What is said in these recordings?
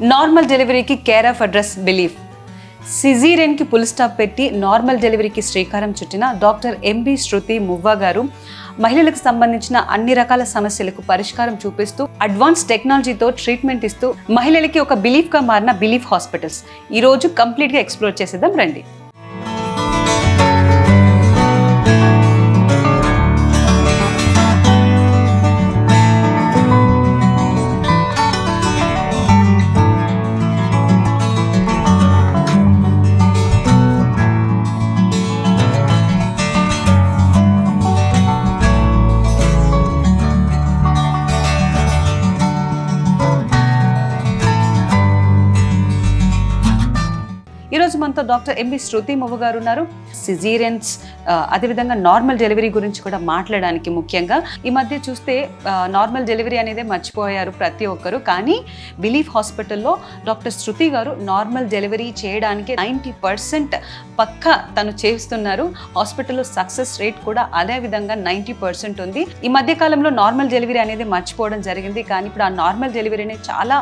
Normal డెలివరీకి care of address belief. సిజీరియన్కి full stop పెట్టి నార్మల్ డెలివరీకి శ్రీకారం చుట్టిన డాక్టర్ ఎంబి శృతి మువ్వా గారు మహిళలకు సంబంధించిన అన్ని రకాల సమస్యలకు పరిష్కారం చూపిస్తూ అడ్వాన్స్ టెక్నాలజీతో ట్రీట్మెంట్ ఇస్తూ మహిళలకి ఒక బిలీఫ్గా మారిన బిలీఫ్ హాస్పిటల్స్ ఈరోజు కంప్లీట్గా ఎక్స్ప్లోర్ చేసేద్దాం రండి. ఈరోజు మనతో డాక్టర్ ఎంబి శృతి మువ్వ గారు ఉన్నారు. సిజీరియన్స్ అదేవిధంగా నార్మల్ డెలివరీ గురించి కూడా మాట్లాడడానికి, ముఖ్యంగా ఈ మధ్య చూస్తే నార్మల్ డెలివరీ అనేది మర్చిపోయారు ప్రతి ఒక్కరు. కానీ బిలీఫ్ హాస్పిటల్లో డాక్టర్ శృతి గారు నార్మల్ డెలివరీ చేయడానికి 90% పక్కా తను చేస్తున్నారు. హాస్పిటల్లో సక్సెస్ రేట్ కూడా అదే విధంగా 90% ఉంది. ఈ మధ్య కాలంలో నార్మల్ డెలివరీ అనేది మర్చిపోవడం జరిగింది. కానీ ఇప్పుడు ఆ నార్మల్ డెలివరీని చాలా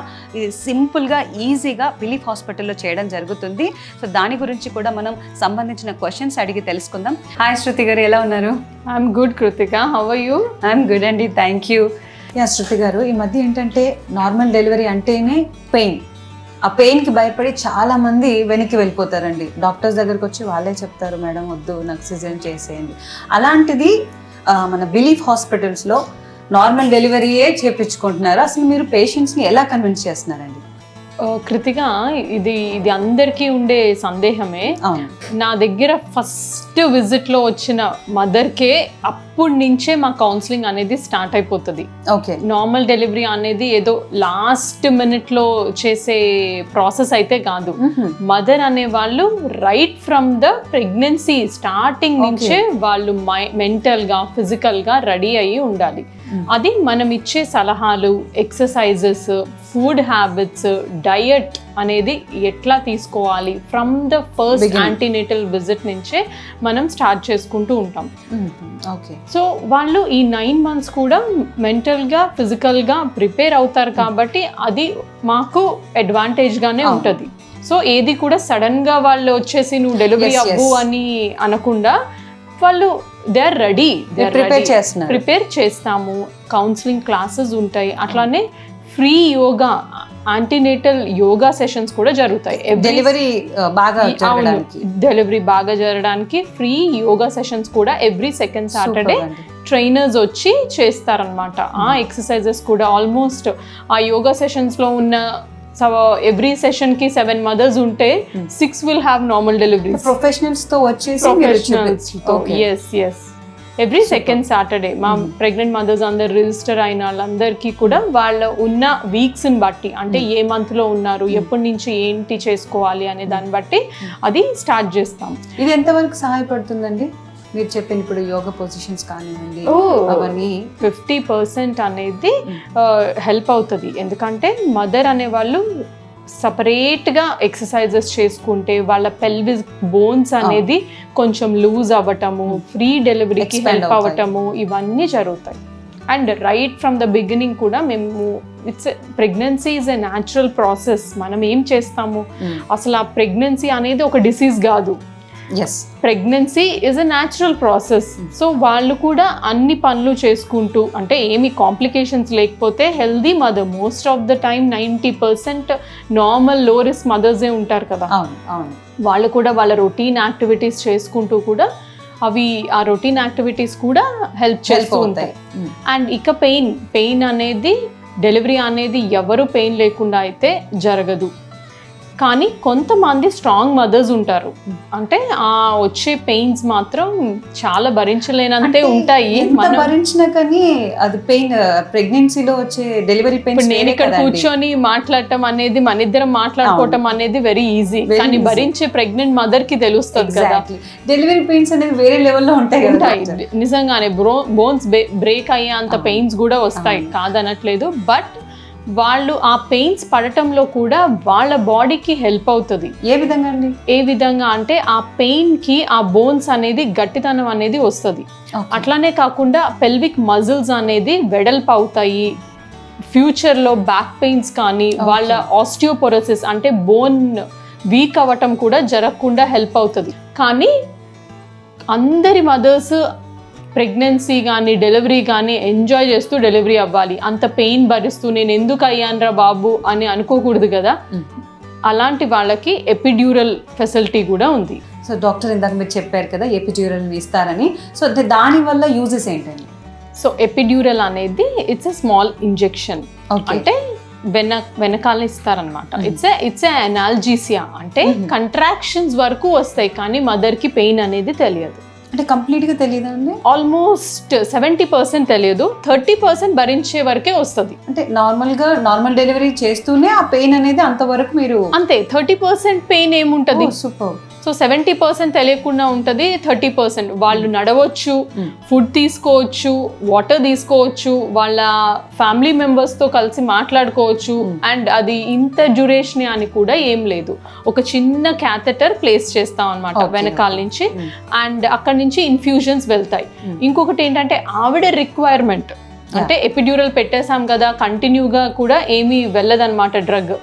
సింపుల్గా, ఈజీగా బిలీఫ్ హాస్పిటల్లో చేయడం జరుగుతుంది. సో దాని గురించి కూడా మనం సంబంధించిన క్వశ్చన్స్ అడిగి తెలుసుకుందాం. హాయ్ శృతి గారు, ఎలా ఉన్నారు? I'm good Kritika, how are you? I'm good అండి, థ్యాంక్ యూ. యా శృతి గారు, ఈ మధ్య ఏంటంటే నార్మల్ డెలివరీ అంటేనే పెయిన్. ఆ పెయిన్కి భయపడి చాలా మంది వెనక్కి వెళ్ళిపోతారండి. డాక్టర్స్ దగ్గరకు వచ్చి వాళ్ళే చెప్తారు, మేడం వద్దు, నాకు సిజేరియన్ చేసేయండి. అలాంటిది మన బిలీఫ్ హాస్పిటల్స్లో నార్మల్ డెలివరీయే చేయించుకుంటున్నారు. అసలు మీరు పేషెంట్స్ని ఎలా కన్విన్స్ చేస్తున్నారండి? కృతిక, ఇది అందరికీ ఉండే సందేహమే. నా దగ్గర ఫస్ట్ విజిట్లో వచ్చిన మదర్కే అప్పటి నుంచే మా కౌన్సిలింగ్ అనేది స్టార్ట్ అయిపోతుంది. ఓకే, నార్మల్ డెలివరీ అనేది ఏదో లాస్ట్ మినిట్లో చేసే ప్రాసెస్ అయితే కాదు. మదర్ అనే వాళ్ళు right from the pregnancy starting నుంచే వాళ్ళు మెంటల్గా, ఫిజికల్గా రెడీ అయ్యి ఉండాలి. అది మనం ఇచ్చే సలహాలు, ఎక్సర్సైజెస్, ఫుడ్ హ్యాబిట్స్, డయట్ అనేది ఎట్లా తీసుకోవాలి from the first antenatal visit నుంచే మనం స్టార్ట్ చేసుకుంటూ ఉంటాం. ఓకే, సో వాళ్ళు ఈ 9 months కూడా మెంటల్గా, ఫిజికల్గా ప్రిపేర్ అవుతారు. కాబట్టి అది మాకు అడ్వాంటేజ్గానే ఉంటుంది. సో ఏది కూడా సడన్గా వాళ్ళు వచ్చేసి నువ్వు డెలివరీ అవ్వు అని అనకుండా వాళ్ళు దే ఆర్ రెడీ, ప్రిపేర్ చేస్తాము. కౌన్సిలింగ్ క్లాసెస్ ఉంటాయి. అట్లానే free yoga, antenatal yoga sessions కూడా జరుగుతాయి. డెలివరీ బాగా జరగడానికి ఫ్రీ యోగా సెషన్స్ కూడా ఎవ్రీ సెకండ్ సాటర్డే ట్రైనర్స్ వచ్చి చేస్తారనమాట. ఆ ఎక్సర్సైజెస్ కూడా ఆల్మోస్ట్ ఆ యోగా సెషన్స్లో ఉన్న ఎవ్రీ సెషన్ కి 7 mothers ఉంటే 6 will have normal deliveries. Professionals తో వచ్చేసి ఎవ్రీ సెకండ్ సాటర్డే మా ప్రెగ్నెంట్ మదర్స్ అందరు రిజిస్టర్ అయిన వాళ్ళందరికీ కూడా వాళ్ళ ఉన్న వీక్స్ ని బట్టి, అంటే ఏ మంత్ లో ఉన్నారు, ఎప్పటి నుంచి ఏంటి చేసుకోవాలి అనే దాన్ని బట్టి అది స్టార్ట్ చేస్తాం. ఇది ఎంతవరకు సహాయపడుతుందండి? మీరు చెప్పిన ఇప్పుడు యోగా పొజిషన్స్ కానివ్వండి, అవన్నీ 50% అనేది హెల్ప్ అవుతుంది. ఎందుకంటే మదర్ అనేవాళ్ళు సపరేట్గా ఎక్సర్సైజెస్ చేసుకుంటే వాళ్ళ పెల్విస్ బోన్స్ అనేది కొంచెం లూజ్ అవ్వటము, ఫ్రీ డెలివరీకి హెల్ప్ అవ్వటము, ఇవన్నీ జరుగుతాయి. And right from the beginning కూడా మేము pregnancy is a natural process. మనం ఏం చేస్తాము, అసలు ఆ ప్రెగ్నెన్సీ అనేది ఒక డిసీజ్ కాదు. Pregnancy is a natural process. So వాళ్ళు కూడా అన్ని పనులు చేసుకుంటూ, అంటే ఏమి కాంప్లికేషన్స్ లేకపోతే healthy mother, most of the time 90% normal లో రిస్క్ మదర్సే ఉంటారు కదా. వాళ్ళు కూడా వాళ్ళ రొటీన్ యాక్టివిటీస్ చేసుకుంటూ కూడా అవి ఆ రొటీన్ యాక్టివిటీస్ కూడా హెల్ప్ చేస్తూ ఉంటాయి. అండ్ ఇక పెయిన్ అనేది, డెలివరీ అనేది ఎవరు పెయిన్ లేకుండా అయితే జరగదు. కానీ కొంతమంది స్ట్రాంగ్ మదర్స్ ఉంటారు, అంటే ఆ వచ్చే పెయిన్స్ మాత్రం చాలా భరించలేనంతే ఉంటాయి. మనం భరించినా కానీ అది పెయిన్, ప్రెగ్నెన్సీలో వచ్చే డెలివరీ పెయిన్. నేను ఇక్కడ కూర్చొని మాట్లాడటం అనేది, మన ఇద్దరం మాట్లాడుకోవటం అనేది వెరీ ఈజీ. కానీ భరించే ప్రెగ్నెంట్ మదర్ కి తెలుస్తుంది కదా. డెలివరీ పెయిన్స్ అనేది వేరే లెవెల్లో ఉంటాయి. నిజంగానే బోన్స్ బ్రేక్ అయ్యే అంత పెయిన్స్ కూడా వస్తాయి, కాదనట్లేదు. బట్ వాళ్ళు ఆ పెయిన్స్ పడటంలో కూడా వాళ్ళ బాడీకి హెల్ప్ అవుతుంది. ఏ విధంగా అంటే ఆ పెయిన్ కి ఆ బోన్స్ అనేది గట్టితనం అనేది వస్తుంది. అట్లానే కాకుండా పెల్విక్ మజిల్స్ అనేది వెడల్పు అవుతాయి, ఫ్యూచర్లో బ్యాక్ పెయిన్స్ కానీ వాళ్ళ ఆస్టియోపోరోసిస్ అంటే బోన్ వీక్ అవ్వటం కూడా జరగకుండా హెల్ప్ అవుతుంది. కానీ అందరి మదర్స్ ప్రెగ్నెన్సీ కానీ డెలివరీ కానీ ఎంజాయ్ చేస్తూ డెలివరీ అవ్వాలి, అంత పెయిన్ భరిస్తూ నేను ఎందుకు అయ్యానురా బాబు అని అనుకోకూడదు కదా. అలాంటి వాళ్ళకి ఎపిడ్యూరల్ ఫెసిలిటీ కూడా ఉంది. సో డాక్టర్ ఇందాక మీరు చెప్పారు కదా ఎపిడ్యూరల్ ఇస్తారని, సో దానివల్ల యూజెస్ ఏంటండి? సో ఎపిడ్యూరల్ అనేది ఇట్స్ ఎ స్మాల్ ఇంజెక్షన్, అంటే వెనకాల ఇస్తారనమాట. ఇట్స్ ఎనాల్జీసియా, అంటే కంట్రాక్షన్స్ వరకు వస్తాయి కానీ మదర్కి పెయిన్ అనేది తెలియదు. అంటే కంప్లీట్గా తెలియదు అండి? ఆల్మోస్ట్ 70% తెలియదు, 30% భరించే వరకే వస్తుంది. అంటే నార్మల్ డెలివరీ చేస్తూనే ఆ పెయిన్ అనేది అంతవరకు మీరు అంతే. 30% పెయిన్ ఏముంటది. సూపర్. సో 70% తెలియకుండా ఉంటుంది, 30% వాళ్ళు నడవచ్చు, ఫుడ్ తీసుకోవచ్చు, వాటర్ తీసుకోవచ్చు, వాళ్ళ ఫ్యామిలీ మెంబర్స్తో కలిసి మాట్లాడుకోవచ్చు. అండ్ అది ఇంత డ్యూరేషన్ అని కూడా ఏం లేదు. ఒక చిన్న క్యాథెటర్ ప్లేస్ చేస్తాం అనమాట వెనకాల నుంచి, అండ్ అక్కడి నుంచి ఇన్ఫ్యూజన్స్ వెళ్తాయి. ఇంకొకటి ఏంటంటే ఆవిడ రిక్వైర్మెంట్, అంటే ఎపిడ్యూరల్ పెట్టేసాం కదా కంటిన్యూగా కూడా ఏమీ వెళ్ళదన్నమాట డ్రగ్.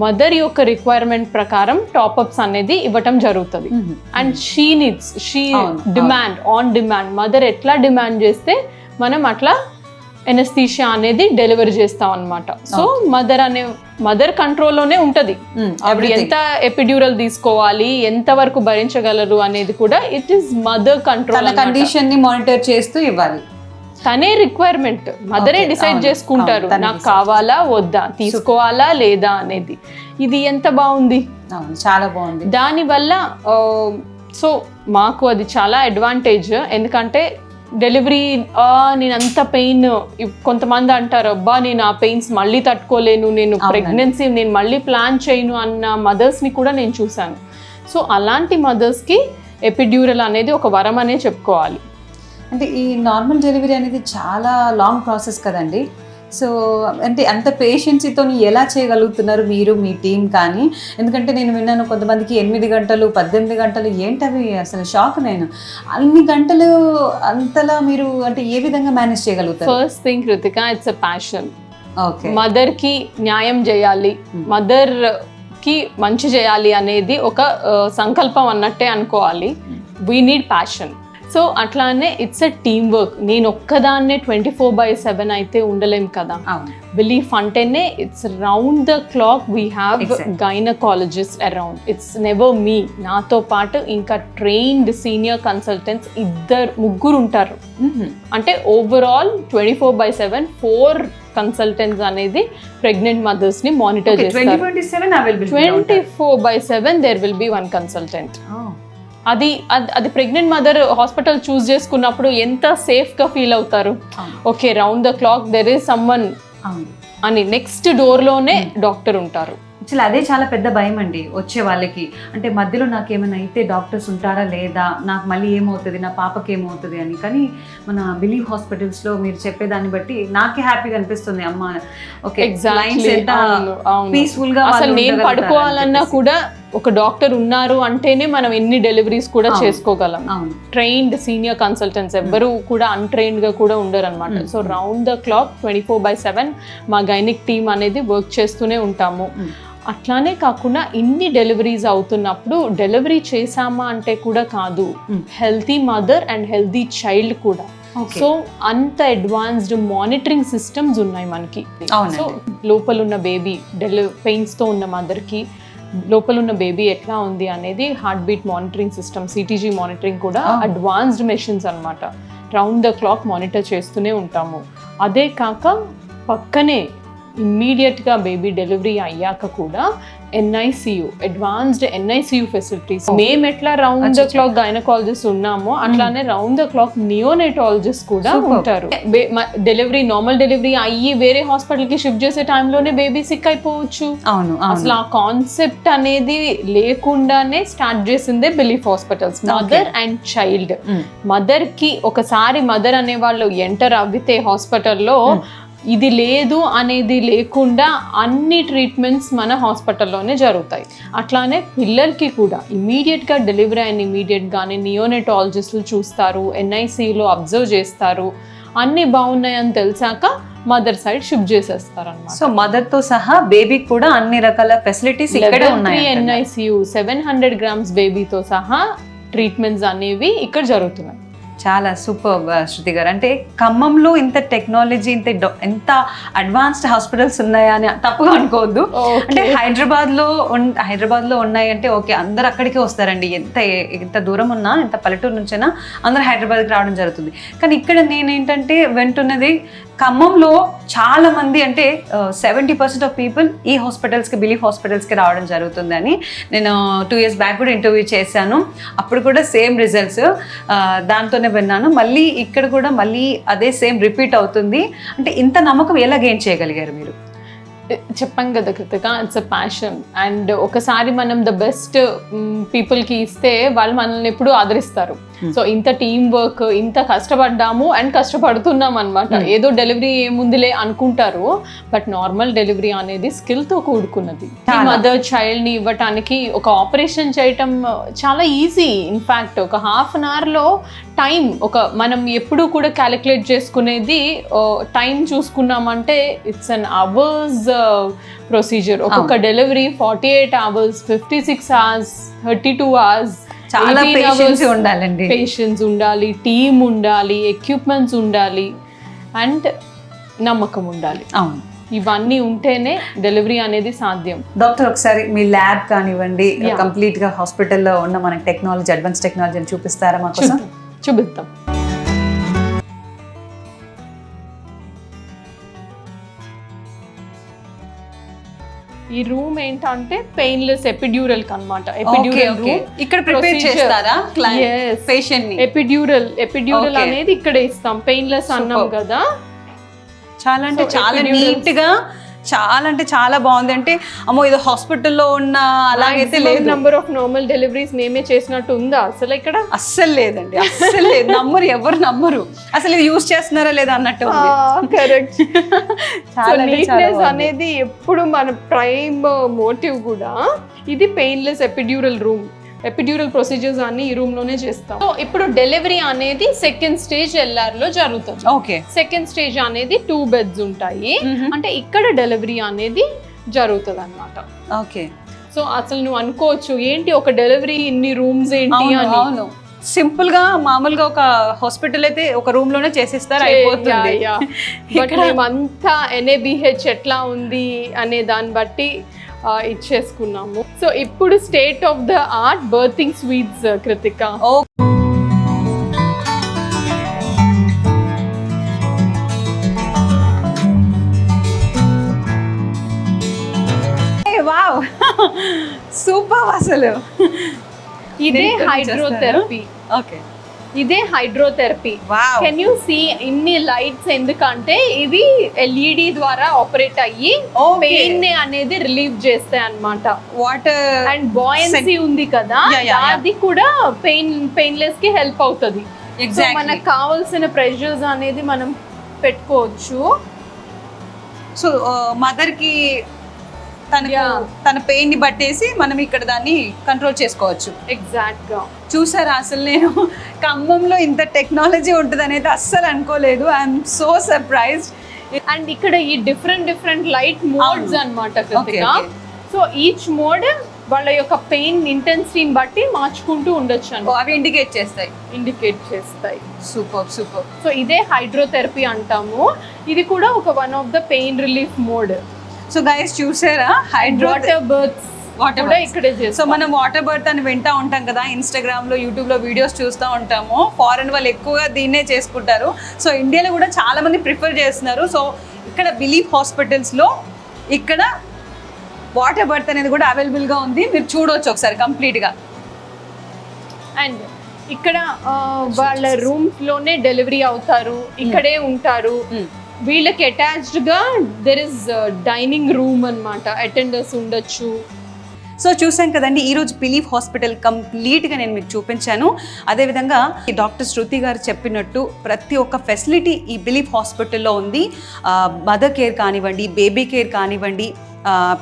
మదర్ యొక్క రిక్వైర్మెంట్ ప్రకారం టాప్అప్స్ అనేది ఇవ్వటం జరుగుతుంది. And she demand on demand, mother ఎట్లా డిమాండ్ చేస్తే మనం అట్లా ఎనస్థీషియా అనేది డెలివరీ చేస్తాం అనమాట. సో మదర్ కంట్రోల్లోనే ఉంటుంది. అప్పుడు ఎంత ఎపిడ్యూరల్ తీసుకోవాలి, ఎంత వరకు భరించగలరు అనేది కూడా it is mother control. Condition ని మానిటర్ చేస్తూ ఇవ్వాలి. తనే రిక్వైర్మెంట్, మదరే డిసైడ్ చేసుకుంటారు నాకు కావాలా వద్దా, తీసుకోవాలా లేదా అనేది. ఇది ఎంత బాగుంది, చాలా బాగుంది. దానివల్ల సో మాకు అది చాలా అడ్వాంటేజ్. ఎందుకంటే డెలివరీ నేను అంత పెయిన్, కొంతమంది అంటారు అబ్బా నేను ఆ పెయిన్స్ మళ్ళీ తట్టుకోలేను, నేను ప్రెగ్నెన్సీ నేను మళ్ళీ ప్లాన్ చేయను అన్న మదర్స్ని కూడా నేను చూశాను. సో అలాంటి మదర్స్కి ఎపిడ్యూరల్ అనేది ఒక వరం అనే చెప్పుకోవాలి. అంటే ఈ నార్మల్ డెలివరీ అనేది చాలా లాంగ్ ప్రాసెస్ కదండి. సో అంటే అంత పేషెన్సీతో ఎలా చేయగలుగుతున్నారు మీరు, మీ టీం కానీ? ఎందుకంటే నేను విన్నాను కొంతమందికి 8 గంటలు 18 గంటలు, ఏంటవి అసలు షాక్ నేను. అన్ని గంటలు అంతలా మీరు అంటే ఏ విధంగా మేనేజ్ చేయగలుగుతారు? First thing Krittika, it's a passion. Okay. మదర్కి న్యాయం చేయాలి, మదర్కి మంచి చేయాలి అనేది ఒక సంకల్పం అన్నట్టే అనుకోవాలి. We need passion. సో అట్లానే ఇట్స్ ఎ టీమ్ వర్క్. నేను ఒక్కదాన్నే 24/7 అయితే ఉండలేం కదా. బిలీఫ్ అంటేనే it's round the clock we have gynaecologist around. It's never me, నాతో పాటు ఇంకా ట్రైన్డ్ సీనియర్ కన్సల్టెంట్స్ ముగ్గురు ఉంటారు. అంటే ఓవరాల్ 24/7 4 కన్సల్టెంట్స్ అనేది ప్రెగ్నెంట్ మదర్స్ ని మానిటర్ చేస్తారు. 24/7 దేర్ విల్ బి 1 కన్సల్టెంట్. అది ప్రెగ్నెంట్ మదర్ హాస్పిటల్ చూస్ చేసుకున్నప్పుడు ఎంత సేఫ్గా ఫీల్ అవుతారు. Okay, round the clock there is someone అని. నెక్స్ట్ డోర్లోనే డాక్టర్ ఉంటారు. అసలు అదే చాలా పెద్ద భయం అండి వచ్చే వాళ్ళకి. అంటే మధ్యలో నాకు ఏమైనా అయితే డాక్టర్స్ ఉంటారా లేదా, నాకు మళ్ళీ ఏమవుతుంది, నా పాపకి ఏమవుతుంది అని. కానీ మన బిలీవ్ హాస్పిటల్స్లో మీరు చెప్పేదాన్ని బట్టి నాకే హ్యాపీగా అనిపిస్తుంది. అమ్మ ఓకే, పీస్ఫుల్గా. అసలు నేను పడుకోవాలన్నా కూడా ఒక డాక్టర్ ఉన్నారు అంటేనే మనం ఎన్ని డెలివరీస్ కూడా చేసుకోగలం. ట్రైన్డ్ సీనియర్ కన్సల్టెంట్స్ ఎవ్వరు కూడా అన్ట్రైన్డ్ గా కూడా ఉండరు అనమాట. సో రౌండ్ ద క్లాక్ 24/7 మా గైనిక్ టీమ్ అనేది వర్క్ చేస్తూనే ఉంటాము. అట్లానే కాకుండా ఇన్ని డెలివరీస్ అవుతున్నప్పుడు డెలివరీ చేసామా అంటే కూడా కాదు, healthy mother and healthy child కూడా. సో అంత అడ్వాన్స్డ్ మానిటరింగ్ సిస్టమ్స్ ఉన్నాయి మనకి. సో లోపల ఉన్న బేబీ పెయిన్స్ తో ఉన్న మదర్ కి లోపల ఉన్న బేబీ ఎట్లా ఉంది అనేది heart beat monitoring system, CTG monitoring కూడా అడ్వాన్స్డ్ మెషిన్స్ అనమాట. రౌండ్ ద క్లాక్ మానిటర్ చేస్తూనే ఉంటాము. అదే కాక పక్కనే ఇమ్మీడియట్గా బేబీ డెలివరీ అయ్యాక కూడా NICU, అడ్వాన్స్డ్ NICU ఫెసిలిటీస్. మేము ఎట్లా రౌండ్ ద క్లాక్ గైనకాలజిస్ట్ ఉన్నామో అట్లానే రౌండ్ ద క్లాక్ నియోనేటాలజిస్ట్ కూడా ఉంటారు. నార్మల్ డెలివరీ అయ్యి వేరే హాస్పిటల్ కి షిఫ్ట్ చేసే టైంలోనే బేబీ సిక్ అయిపోవచ్చు. అసలు ఆ కాన్సెప్ట్ అనేది లేకుండానే స్టార్ట్ చేసిందే belief hospitals. Mother and child. Mother కి ఒకసారి మదర్ అనే వాళ్ళు ఎంటర్ అవ్వితే హాస్పిటల్లో ఇది లేదు అనేది లేకుండా అన్ని ట్రీట్మెంట్స్ మన హాస్పిటల్లోనే జరుగుతాయి. అట్లానే పిల్లలకి కూడా ఇమీడియట్గా డెలివరీ అయిన ఇమీడియట్గానే నియోనెటాలజిస్టులు చూస్తారు, NICUలో అబ్జర్వ్ చేస్తారు. అన్నీ బాగున్నాయని తెలిసాక మదర్ సైడ్ షిఫ్ట్ చేసేస్తారు అనమాట. సో మదర్ తో సహా బేబీకి కూడా అన్ని రకాల ఫెసిలిటీస్ ఇక్కడే ఉన్నాయి. NICU 700 grams బేబీతో సహా ట్రీట్మెంట్స్ అనేవి ఇక్కడ జరుగుతున్నాయి. చాలా సూపర్ శృతి గారు. అంటే ఖమ్మంలో ఇంత టెక్నాలజీ ఎంత అడ్వాన్స్డ్ హాస్పిటల్స్ ఉన్నాయా అని తప్పుగా అనుకోవద్దు. అంటే హైదరాబాద్ లో ఉన్నాయి అంటే ఓకే, అందరు అక్కడికే వస్తారండి. ఎంత దూరం ఉన్నా, ఎంత పల్లెటూరు నుంచైనా అందరు హైదరాబాద్కి రావడం జరుగుతుంది. కానీ ఇక్కడ నేనేంటంటే వింటున్నది ఖమ్మంలో చాలా మంది, అంటే 70% ఆఫ్ పీపుల్ ఈ హాస్పిటల్స్కి, బిలీఫ్ హాస్పిటల్స్కి రావడం జరుగుతుందని నేను 2 years బ్యాక్ కూడా ఇంటర్వ్యూ చేశాను. అప్పుడు కూడా సేమ్ రిజల్ట్స్ దాంతోనే విన్నాను. మళ్ళీ ఇక్కడ కూడా మళ్ళీ అదే సేమ్ రిపీట్ అవుతుంది. అంటే ఇంత నమ్మకం ఎలా గెయిన్ చేయగలిగారు మీరు? చెప్పాం కదా Krittika, it's a passion. And ఒకసారి మనం ద బెస్ట్ పీపుల్కి ఇస్తే వాళ్ళు మనల్ని ఎప్పుడు ఆదరిస్తారు. సో ఇంత టీమ్ వర్క్, ఇంత కష్టపడ్డాము అండ్ కష్టపడుతున్నాం అనమాట. ఏదో డెలివరీ ఏముందిలే అనుకుంటారు, బట్ నార్మల్ డెలివరీ అనేది స్కిల్తో కూడుకున్నది. మదర్ చైల్డ్ని ఇవ్వటానికి ఒక ఆపరేషన్ చేయటం చాలా ఈజీ. ఇన్ఫ్యాక్ట్ ఒక ½ an hourలో టైం, మనం ఎప్పుడు కూడా క్యాలిక్యులేట్ చేసుకునేది టైం చూసుకున్నామంటే ఇట్స్ అన్ అవర్స్ ప్రొసీజర్. ఒక్కొక్క డెలివరీ 48 hours, 56 hours, 32 hours. చాలా పేషెన్స్ ఉండాలండి. పేషెన్స్ ఉండాలి, టీమ్ ఉండాలి, ఎక్విప్మెంట్స్ ఉండాలి అండ్ నమ్మకం ఉండాలి. అవును, ఇవన్నీ ఉంటేనే డెలివరీ అనేది సాధ్యం. డాక్టర్, ఒకసారి మీ ల్యాబ్ కానివ్వండి, కంప్లీట్ గా హాస్పిటల్లో ఉన్న మన టెక్నాలజీ, అడ్వాన్స్ టెక్నాలజీని చూపిస్తారా మా కోసం? చూపిస్తాం. ఈ రూమ్ ఏంటంటే పెయిన్లెస్ ఎపిడ్యూరల్ అన్నమాట. ఎపిడ్యూరల్ రూమ్ ఇక్కడ ప్రిపేర్ చేస్తారా పేషెంట్ ని? ఎపిడ్యూరల్ అనేది ఇక్కడ ఇస్తాం. పెయిన్లెస్ అన్నాం కదా. చాలా అంటే చాలా నీట్ గా, చాలా అంటే చాలా బాగుంది. అంటే అమ్మో ఇది హాస్పిటల్లో ఉన్న అలాగైతే లేదు. నెంబర్ ఆఫ్ నార్మల్ డెలివరీస్ మేమే చేసినట్టు ఉందా అసలు ఇక్కడ? అస్సలు లేదండి, అస్సలు లేదు. నమ్మరు, ఎవరు నమ్మరు అసలు ఇది యూజ్ చేస్తున్నారా లేదా అన్నట్టు. కరెక్ట్. నీట్నెస్ అనేది ఎప్పుడు మన ప్రైమ్ మోటివ్ కూడా. ఇది painless epidural room. Epidural procedures అన్ని ఈ రూమ్ లోనే చేస్తాం. సో ఇప్పుడు డెలివరీ అనేది సెకండ్ స్టేజ్ LR లో జరుగుతుంది. ఓకే, సెకండ్ స్టేజ్ అనేది 2 beds ఉంటాయి. అంటే ఇక్కడ డెలివరీ అనేది జరుగుతుంది అన్నమాట. ఓకే. సో అసలు నువ్వు అనుకోవచ్చు ఏంటి ఒక డెలివరీ ఇన్ని రూమ్స్ ఏంటి అని. అవును, సింపుల్ గా మామూలుగా ఒక హాస్పిటల్ అయితే ఒక రూమ్ లోనే చేసేస్తారు, అయిపోతుంది. బట్ మేమంతా NABH ఎట్లా ఉంది అనే దాన్ని బట్టి ఇచ్చేసుకున్నాము. సో ఇప్పుడు state of the art berthing sweets Krittika. Wow, super. అసలు ఇదే హైడ్రోథెరపీ. ఓకే, ఇదే హైడ్రోథెరపీ. కెన్ యూ సీ ఇన్ని లైట్స్? ఎందుకంటే ఇది LED ద్వారా ఆపరేట్ అయ్యి పెయిన్ అనేది రిలీవ్ చేస్తాయి అన్నమాట. వాటర్ అండ్ బాయన్సీ ఉంది కదా, అది కూడా పెయిన్లెస్ కి హెల్ప్ అవుతుంది. మనకు కావాల్సిన ప్రెషర్స్ అనేది మనం పెట్టుకోవచ్చు. సో మదర్ కి తన పెయిన్ ని బట్టేసి మనం ఇక్కడ దాన్ని కంట్రోల్ చేసుకోవచ్చు. ఎగ్జాక్ట్ గా. చూసారా, అసలు నేను ఖమ్మంలో ఇంత టెక్నాలజీ ఉంటుంది అనేది అస్సలు అనుకోలేదు. I'm so surprised. అండ్ ఇక్కడ ఈ డిఫరెంట్ లైట్ మోడ్స్ అన్నమాట కృతిక. సో ఈచ్ మోడ్ వాళ్ళ యొక్క పెయిన్ ఇంటెన్సిటీని బట్టి మార్చుకుంటూ ఉండొచ్చు అని. అవి ఇండికేట్ చేస్తాయి. సూపర్. సో ఇదే హైడ్రోథెరపీ అంటాము. ఇది కూడా ఒక one of the pain relief mode. So guys చూసారా, వాటర్ బర్త్స్ కూడా ఇక్కడే చేస్తాం. సో మనం వాటర్ బర్త్ అని వింటూ ఉంటాం కదా, ఇన్స్టాగ్రామ్లో, యూట్యూబ్లో వీడియోస్ చూస్తూ ఉంటాము. ఫారెన్ వాళ్ళు ఎక్కువగా దీన్నే చేసుకుంటారు. సో ఇండియాలో కూడా చాలా మంది ప్రిఫర్ చేస్తున్నారు. సో ఇక్కడ బిలీఫ్ హాస్పిటల్స్లో ఇక్కడ వాటర్ బర్త్ అనేది కూడా అవైలబుల్గా ఉంది. మీరు చూడవచ్చు ఒకసారి కంప్లీట్గా. అండ్ ఇక్కడ వాళ్ళ రూమ్స్ లోనే డెలివరీ అవుతారు, ఇక్కడే ఉంటారు. వీళ్ళకి అటాచ్డ్ గా దెర్ ఇస్ డైనింగ్ రూమ్ అన్నమాట. అటెండర్స్ ఉండొచ్చు. సో చూసాం కదండి, ఈరోజు బిలీఫ్ హాస్పిటల్ కంప్లీట్గా నేను మీకు చూపించాను. అదేవిధంగా డాక్టర్ శృతి గారు చెప్పినట్టు ప్రతి ఒక్క ఫెసిలిటీ ఈ బిలీఫ్ హాస్పిటల్లో ఉంది. మదర్ కేర్ కానివ్వండి, బేబీ కేర్ కానివ్వండి,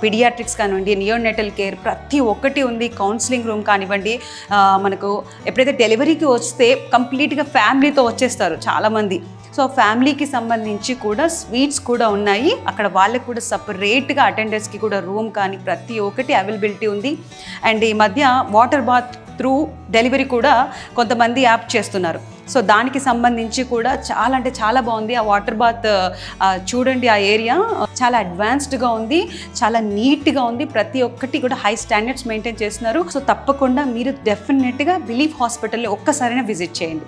పీడియాట్రిక్స్ కానివ్వండి, నియోనెటల్ కేర్ ప్రతి ఒక్కటి ఉంది. కౌన్సిలింగ్ రూమ్ కానివ్వండి, మనకు ఎప్పుడైతే డెలివరీకి వస్తే కంప్లీట్గా ఫ్యామిలీతో వచ్చేస్తారు చాలామంది. సో ఫ్యామిలీకి సంబంధించి కూడా స్వీట్స్ కూడా ఉన్నాయి. అక్కడ వాళ్ళకి కూడా సపరేట్గా అటెండర్స్కి కూడా రూమ్ కానీ ప్రతి ఒక్కటి అవైలబిలిటీ ఉంది. అండ్ ఈ మధ్య వాటర్ బాత్ త్రూ డెలివరీ కూడా కొంతమంది యాప్ చేస్తున్నారు. సో దానికి సంబంధించి కూడా చాలా అంటే చాలా బాగుంది. ఆ వాటర్ బాత్ చూడండి, ఆ ఏరియా చాలా అడ్వాన్స్డ్గా ఉంది, చాలా నీట్గా ఉంది. ప్రతి ఒక్కటి కూడా హై స్టాండర్డ్స్ మెయింటైన్ చేస్తున్నారు. సో తప్పకుండా మీరు డెఫినెట్గా బిలీఫ్ హాస్పిటల్ని ఒక్కసారైనా విజిట్ చేయండి.